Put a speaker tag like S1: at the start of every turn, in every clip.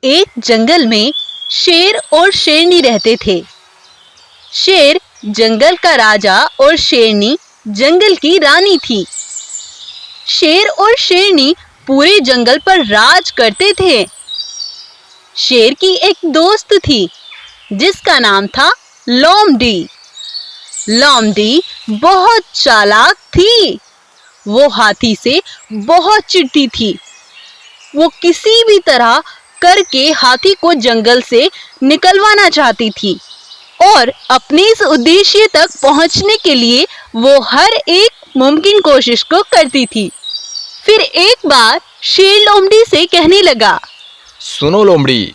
S1: एक जंगल में शेर और शेरनी रहते थे। शेर जंगल का राजा और शेरनी जंगल की रानी थी। शेर और शेरनी पूरे जंगल पर राज करते थे। शेर की एक दोस्त थी जिसका नाम था लोमड़ी। लोमड़ी बहुत चालाक थी। वो हाथी से बहुत चिढ़ती थी। वो किसी भी तरह करके हाथी को जंगल से निकलवाना चाहती थी और अपने इस उद्देश्य तक पहुंचने के लिए वो हर एक मुमकिन कोशिश को करती थी। फिर एक बार शेर लोमड़ी से कहने लगा,
S2: सुनो लोमड़ी,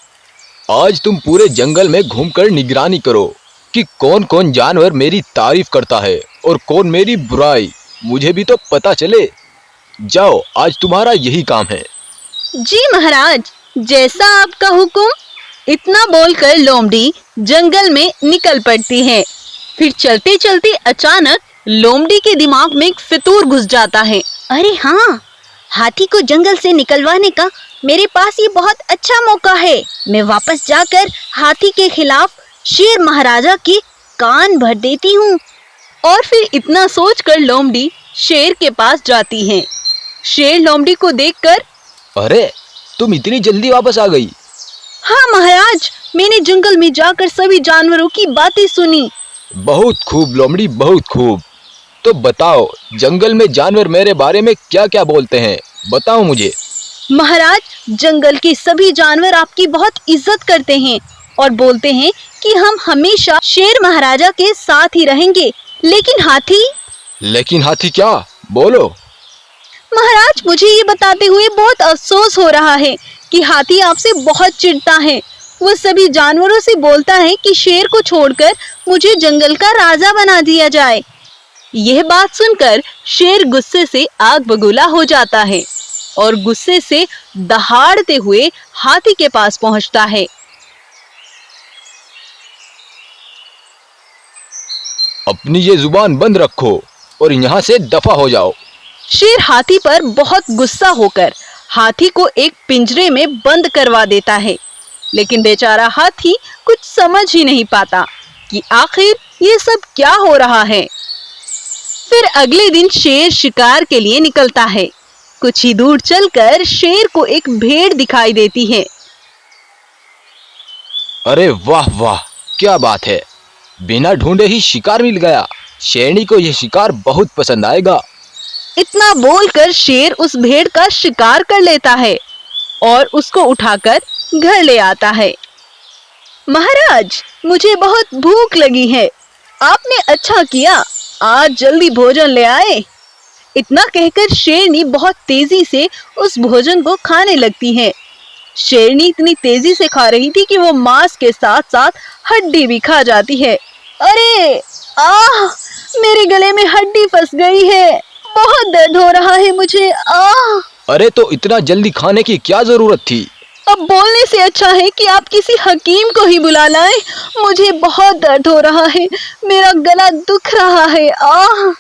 S2: आज तुम पूरे जंगल में घूमकर निगरानी करो कि कौन कौन जानवर मेरी तारीफ करता है और कौन मेरी बुराई, मुझे भी तो पता चले। जाओ, आज तुम्हारा यही काम है।
S1: जी महाराज, जैसा आपका हुक्म। इतना बोलकर लोमड़ी जंगल में निकल पड़ती है। फिर चलते चलते अचानक लोमड़ी के दिमाग में एक फितूर घुस जाता है।
S3: अरे हाँ, हाथी को जंगल से निकलवाने का मेरे पास ये बहुत अच्छा मौका है। मैं वापस जाकर हाथी के खिलाफ शेर महाराजा के कान भर देती हूँ।
S1: और फिर इतना सोचकर लोमड़ी शेर के पास जाती है। शेर लोमड़ी को देखकर,
S2: अरे, तुम इतनी जल्दी वापस आ गई?
S1: हाँ महाराज, मैंने जंगल में जाकर सभी जानवरों की बातें सुनी।
S2: बहुत खूब लोमड़ी, बहुत खूब। तो बताओ, जंगल में जानवर मेरे बारे में क्या क्या बोलते हैं, बताओ मुझे।
S1: महाराज, जंगल के सभी जानवर आपकी बहुत इज्जत करते हैं और बोलते हैं कि हम हमेशा शेर महाराजा के साथ ही रहेंगे। लेकिन हाथी
S2: क्या? बोलो।
S1: महाराज, मुझे ये बताते हुए बहुत अफसोस हो रहा है कि हाथी आपसे बहुत चिढ़ता है। वो सभी जानवरों से बोलता है कि शेर को छोड़कर मुझे जंगल का राजा बना दिया जाए। यह बात सुनकर शेर गुस्से से आग बबूला हो जाता है और गुस्से से दहाड़ते हुए हाथी के पास पहुंचता है।
S2: अपनी ये जुबान बंद रखो और यहाँ से दफा हो जाओ।
S1: शेर हाथी पर बहुत गुस्सा होकर हाथी को एक पिंजरे में बंद करवा देता है। लेकिन बेचारा हाथी कुछ समझ ही नहीं पाता कि आखिर ये सब क्या हो रहा है। फिर अगले दिन शेर शिकार के लिए निकलता है। कुछ ही दूर चलकर शेर को एक भेड़ दिखाई देती है।
S2: अरे वाह वाह, क्या बात है, बिना ढूंढे ही शिकार मिल गया। शेरनी को यह शिकार बहुत पसंद आएगा।
S1: इतना बोलकर शेर उस भेड़ का शिकार कर लेता है और उसको उठाकर घर ले आता है। महाराज, मुझे बहुत भूख लगी है। आपने अच्छा किया, आज जल्दी भोजन ले आए। इतना कहकर शेरनी बहुत तेजी से उस भोजन को खाने लगती है। शेरनी इतनी तेजी से खा रही थी कि वो मांस के साथ साथ हड्डी भी खा जाती है। अरे आह, मेरे गले में हड्डी फंस गई है, बहुत दर्द हो रहा है मुझे। आह!
S2: अरे, तो इतना जल्दी खाने की क्या जरूरत थी?
S1: अब बोलने से अच्छा है कि आप किसी हकीम को ही बुला लाएं। मुझे बहुत दर्द हो रहा है, मेरा गला दुख रहा है। आह!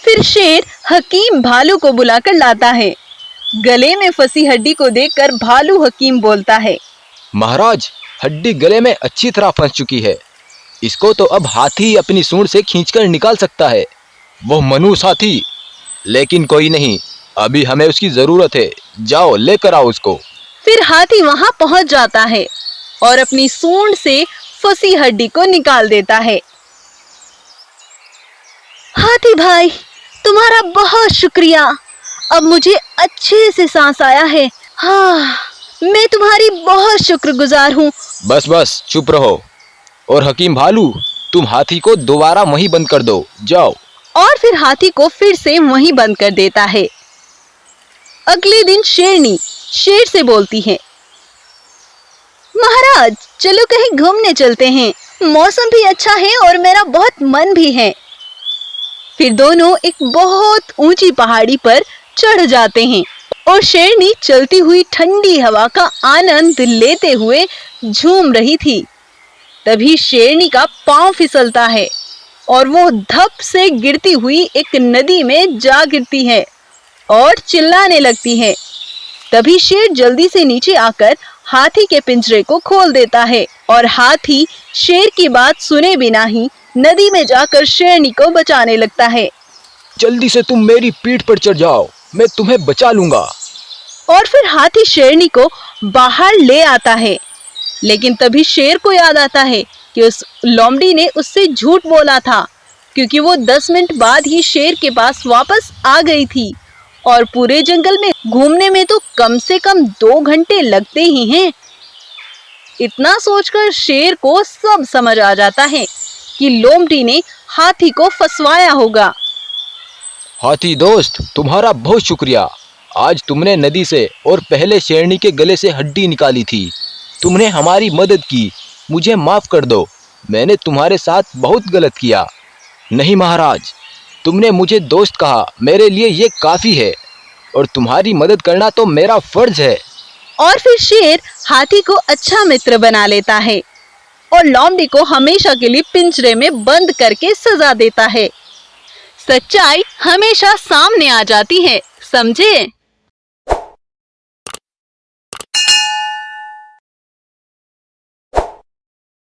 S1: फिर शेर हकीम भालू को बुलाकर लाता है। गले में फंसी हड्डी को देखकर भालू हकीम बोलता है,
S2: महाराज, हड्डी गले में अच्छी तरह फंस चुकी है। इसको तो अब हाथी अपनी सूंड से खींचकर निकाल सकता है, वो मनुष्य हाथी। लेकिन कोई नहीं, अभी हमें उसकी जरूरत है। जाओ, लेकर आओ उसको।
S1: फिर हाथी वहां पहुंच जाता है और अपनी सूंड से फंसी हड्डी को निकाल देता है। हाथी भाई, तुम्हारा बहुत शुक्रिया। अब मुझे अच्छे से सांस आया है। हाँ, मैं तुम्हारी बहुत शुक्रगुजार हूँ।
S2: बस बस, चुप रहो। और हकीम भालू, तुम हाथी को दोबारा वहीं बंद कर दो, जाओ।
S1: और फिर हाथी को फिर से वहीं बंद कर देता है। अगले दिन शेरनी शेर से बोलती है, महाराज, चलो कहीं घूमने चलते हैं। मौसम भी अच्छा है और मेरा बहुत मन भी है। फिर दोनों एक बहुत ऊंची पहाड़ी पर चढ़ जाते हैं और शेरनी चलती हुई ठंडी हवा का आनंद लेते हुए झूम रही थी। तभी शेरनी का पांव फिसलता है और वो धप से गिरती हुई एक नदी में जा गिरती है और चिल्लाने लगती है। तभी शेर जल्दी से नीचे आकर हाथी के पिंजरे को खोल देता है और हाथी शेर की बात सुने बिना ही नदी में जाकर शेरनी को बचाने लगता है।
S2: जल्दी से तुम मेरी पीठ पर चढ़ जाओ, मैं तुम्हें बचा लूंगा।
S1: और फिर हाथी शेरनी को बाहर ले आता है, लेकिन तभी शेर को याद आता है कि उस लोमड़ी ने उससे झूठ बोला था, क्योंकि वो 10 मिनट बाद ही शेर के पास वापस आ गई थी और पूरे जंगल में घूमने में तो कम से कम 2 घंटे लगते ही हैं। इतना सोचकर शेर को सब समझ आ जाता है कि लोमड़ी ने हाथी को फंसवाया होगा।
S2: हाथी दोस्त, तुम्हारा बहुत शुक्रिया। आज तुमने नदी से और पहले शेरनी के गले से हड्डी निकाली थी। तुमने हमारी मदद की, मुझे माफ कर दो। मैंने तुम्हारे साथ बहुत गलत किया। नहीं महाराज, तुमने मुझे दोस्त कहा, मेरे लिए ये काफी है और तुम्हारी मदद करना तो मेरा फर्ज है।
S1: और फिर शेर हाथी को अच्छा मित्र बना लेता है और लोमड़ी को हमेशा के लिए पिंजरे में बंद करके सजा देता है। सच्चाई हमेशा सामने आ जाती है, समझे?